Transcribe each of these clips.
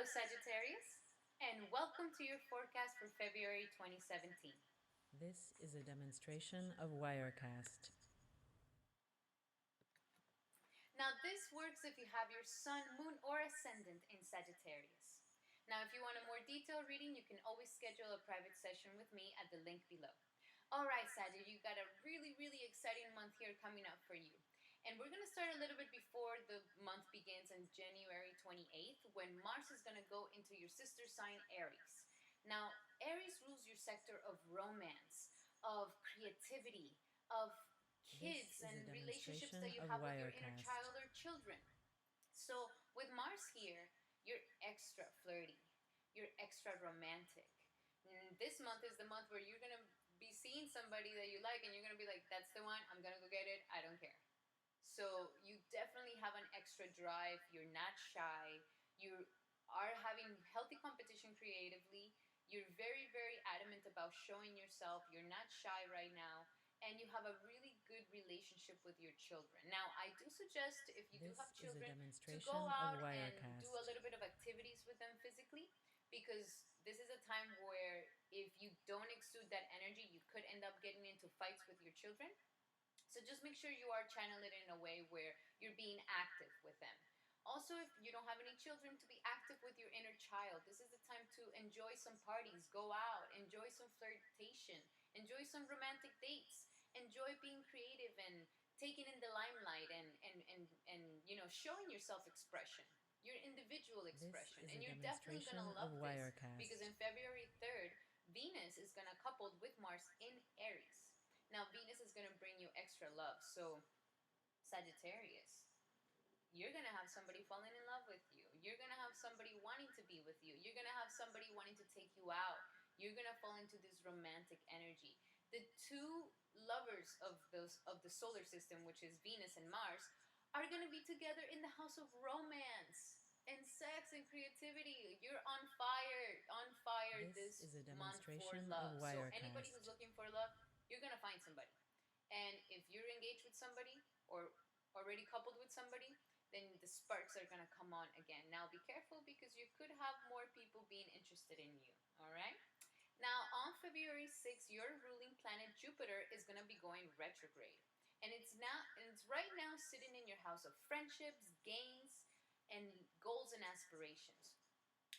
Hello, Sagittarius, and welcome to your forecast for February 2017. This is a demonstration of Wirecast. Now, this works if you have your Sun, Moon, or Ascendant in Sagittarius. Now, if you want a more detailed reading, you can always schedule a private session with me at the link below. Alright, Sagittarius, you got a really exciting month here coming up for you. And we're going to start a little bit before the month begins on January 28th, when Mars is going to go into your sister sign, Aries. Now, Aries rules your sector of romance, of creativity, of kids and relationships that you have with your inner child or children. So, with Mars here, you're extra flirty, you're extra romantic. This month is the month where you're going to be seeing somebody that you like and you're going to be like, that's the one, I'm going to go get it, I don't care. So you definitely have an extra drive. You're not shy. You are having healthy competition creatively. You're very adamant about showing yourself. You're not shy right now. And you have a really good relationship with your children. Now, I do suggest, if you do have children, to go out and do a little bit of activities with them physically, because this is a time where if you don't exude that energy, you could end up getting into fights with your children. So just make sure you are channeling it in a way where you're being active with them. Also, if you don't have any children, to be active with your inner child. This is the time to enjoy some parties, go out, enjoy some flirtation, enjoy some romantic dates, enjoy being creative and taking in the limelight and showing your self-expression, your individual expression. And you're definitely going to love this because in February 3rd, Venus is going to couple with Mars in Aries. Now, Venus is going to bring you extra love. So, Sagittarius, you're going to have somebody falling in love with you. You're going to have somebody wanting to be with you. You're going to have somebody wanting to take you out. You're going to fall into this romantic energy. The two lovers of the solar system, which is Venus and Mars, are going to be together in the house of romance and sex and creativity. You're on fire this month for love. So anybody who's looking for love, you're going to find somebody. And if you're engaged with somebody or already coupled with somebody, then the sparks are going to come on again. Now be careful because you could have more people being interested in you. All right? Now on February 6th, your ruling planet Jupiter is going to be going retrograde. And it's right now sitting in your house of friendships, gains, and goals and aspirations.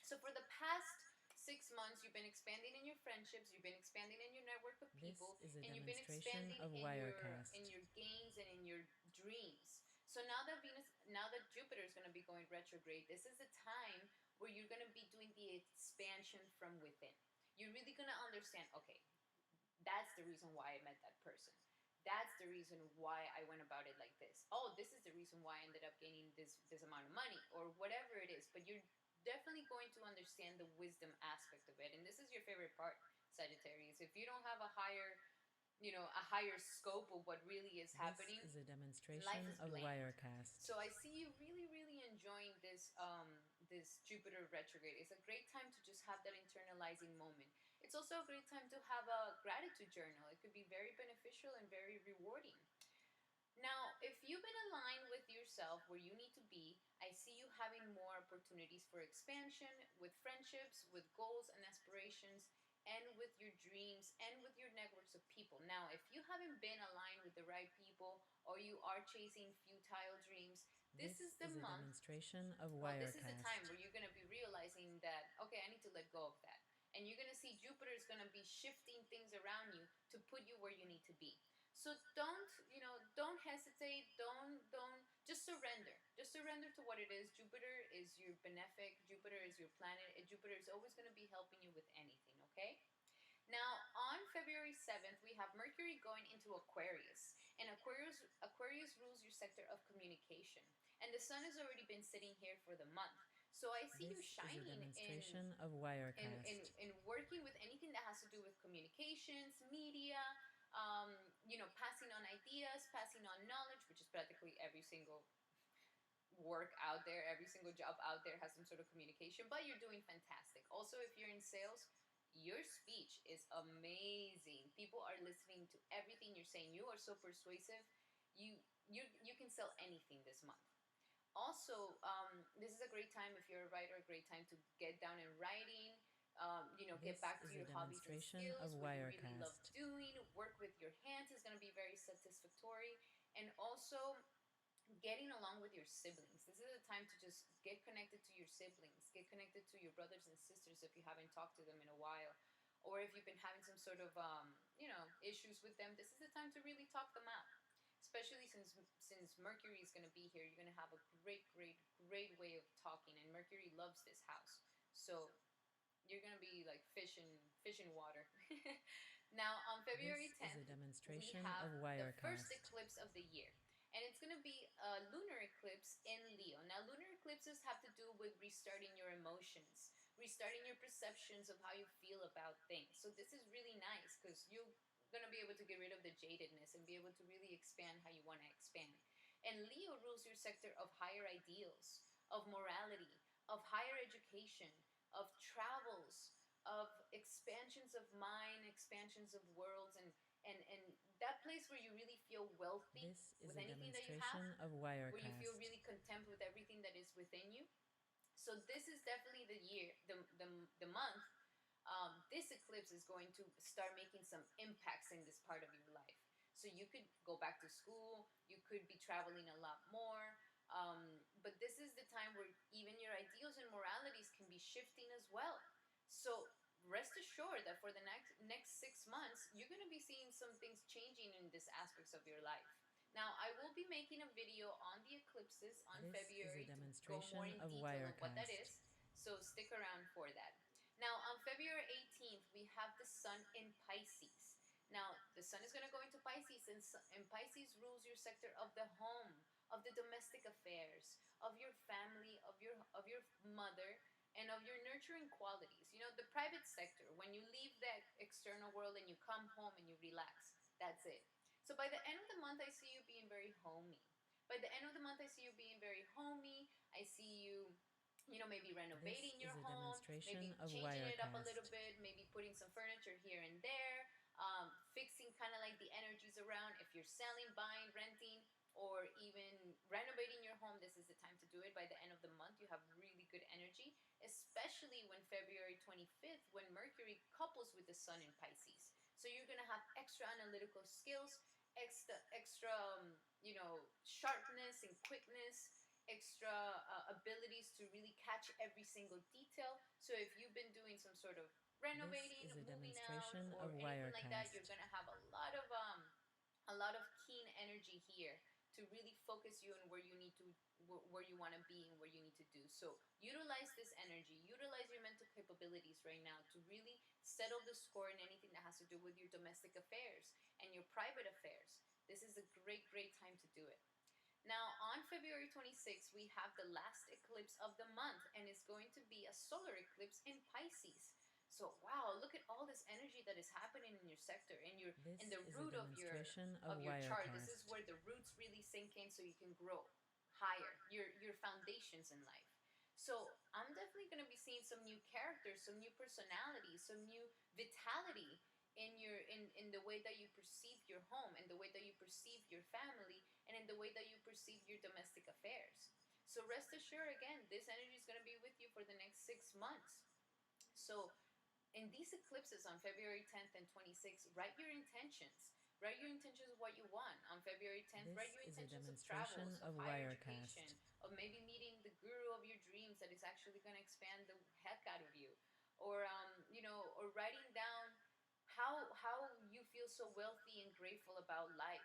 So for the past 6 months, you've been expanding in your friendships, you've been expanding in your network of people, and you've been expanding in your gains and in your dreams. So now that Jupiter is going to be going retrograde, this is the time where you're going to be doing the expansion from within. You're really going to understand, okay, that's the reason why I met that person. That's the reason why I went about it like this. Oh, this is the reason why I ended up gaining this amount of money, or whatever it is. But you're definitely going to understand the wisdom aspect of it. And this is your favorite part, Sagittarius. If you don't have a higher scope of what really is happening, this is a demonstration life is of bland. Wirecast. So I see you really enjoying this Jupiter retrograde. It's a great time to just have that internalizing moment. It's also a great time to have a gratitude journal. It could be very beneficial and very rewarding. Now, if you've been aligned with yourself where you need to be, I see you having more opportunities for expansion with friendships, with goals and aspirations, and with your dreams and with your networks of people. Now, if you haven't been aligned with the right people or you are chasing futile dreams, this is the month. Demonstration of Wirecast. This is the time where you're going to be realizing that, okay, I need to let go of that. And you're going to see Jupiter is going to be shifting things around you to put you where you need to be. So don't hesitate, just surrender. Just surrender to what it is. Jupiter is your benefic, Jupiter is your planet, and Jupiter is always going to be helping you with anything, okay? Now, on February 7th, we have Mercury going into Aquarius. And Aquarius rules your sector of communication. And the Sun has already been sitting here for the month. So I see you shining in working with anything that has to do with communications, media, passing on ideas, passing on knowledge, which is practically every single work out there, every single job out there has some sort of communication, but you're doing fantastic. Also, if you're in sales, your speech is amazing. People are listening to everything you're saying. You are so persuasive. You can sell anything this month. Also, this is a great time if you're a writer, a great time to get down and writing. Get This back to is a your hobbies and demonstration of skills, what you really love Wirecast. doing. Work with your hands is going to be very satisfactory. And also, getting along with your siblings. This is a time to just get connected to your siblings, get connected to your brothers and sisters if you haven't talked to them in a while. Or if you've been having some sort of, issues with them, this is the time to really talk them out. Especially since Mercury is going to be here, you're going to have a great, great, great way of talking, and Mercury loves this house. So you're going to be like fish in water. Now, on February This is a 10th, we demonstration have of the first Wirecast. eclipse of the year. And it's going to be a lunar eclipse in Leo. Now, lunar eclipses have to do with restarting your emotions, restarting your perceptions of how you feel about things. So, this is really nice because you're going to be able to get rid of the jadedness and be able to really expand how you want to expand. And Leo rules your sector of higher ideals, of morality, of higher education, of travels, of expansions of mind, expansions of worlds, and that place where you really feel wealthy This is with a anything that you have, demonstration of where you feel Wirecast. really content with everything that is within you. So this is definitely the year, the month. This eclipse is going to start making some impacts in this part of your life. So you could go back to school, you could be traveling a lot more. But this is the time where even your ideals and moralities can be shifting as well. So rest assured that for the next 6 months, you're going to be seeing some things changing in these aspects of your life. Now, I will be making a video on the eclipses on This is a February to go more demonstration in of detail of what that Wirecast. is. So stick around for that. Now, on February 18th, we have the Sun in Pisces. Now, the Sun is going to go into Pisces, and Pisces rules your sector of the home, of the domestic affairs, of your family, of your mother, and of your nurturing qualities. The private sector, when you leave that external world and you come home and you relax, that's it. So by the end of the month, I see you being very homey. By the end of the month, I see you being very homey. I see you, maybe This renovating your is a home, demonstration maybe of changing it up a little Wirecast. bit, maybe putting some furniture here and there, fixing kind of like the energies around. If you're selling, buying, renting, or even renovating your home, this is the time to do it. By the end of the month, you have really good energy, especially when February 25th, when Mercury couples with the Sun in Pisces. So you're going to have extra analytical skills, extra sharpness and quickness, extra abilities to really catch every single detail. So if you've been doing some sort of This renovating, is a moving out, demonstration of or anything like that, you're Wirecast. going to have a lot of keen energy here to really focus you on where you need to where you want to be and where you need to do. So utilize this energy, utilize your mental capabilities right now to really settle the score in anything that has to do with your domestic affairs and your private affairs. This is a great, great time to do it. Now, on February 26th, we have the last eclipse of the month, and it's going to be a solar eclipse in Pisces. So, wow, look at all this energy that is happening in your sector, in This the is a root of your demonstration of of your chart. This is Wirecast. where the roots really sink in, so you can grow higher. Your foundations in life. So, I'm definitely going to be seeing some new characters, some new personalities, some new vitality in the way that you perceive your home, and the way that you perceive your family, and in the way that you perceive your domestic affairs. So rest assured, again, this energy is going to be with you for the next 6 months. So in these eclipses on February 10th and 26th, write your intentions. Write your intentions of what you want. On February 10th, write This your is a intentions of demonstration travels, of of higher education, Wirecast. of maybe meeting the guru of your dreams that is actually going to expand the heck out of you. Or writing down how you feel so wealthy and grateful about life.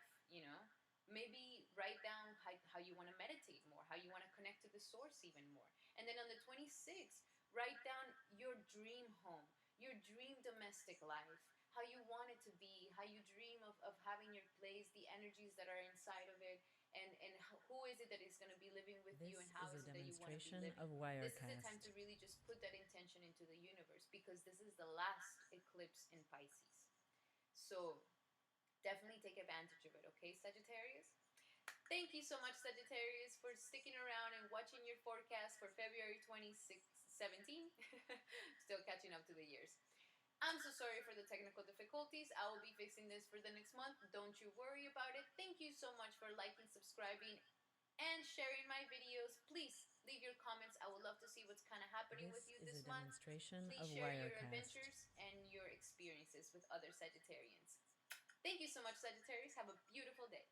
Maybe write down how you want to meditate more, how you want to connect to the source even more. And then on the 26th, write down your dream home, your dream domestic life, how you want it to be, how you dream of having your place, the energies that are inside of it, and who is it that is going to be living with you, and This how is a is it that you want to be demonstration living. of This is the time to Wirecast. really just put that intention into the universe, because this is the last eclipse in Pisces. So definitely take advantage of it, okay, Sagittarius? Thank you so much, Sagittarius, for sticking around and watching your forecast for February 2017. Still catching up to the years. I'm so sorry for the technical difficulties. I will be fixing this for the next month. Don't you worry about it. Thank you so much for liking, subscribing, and sharing my videos. Please leave your comments. I would love to see what's kind of happening with This you is this a month. demonstration Please of share your Wirecast. adventures and your experiences with other Sagittarians. Thank you so much, Sagittarius. Have a beautiful day.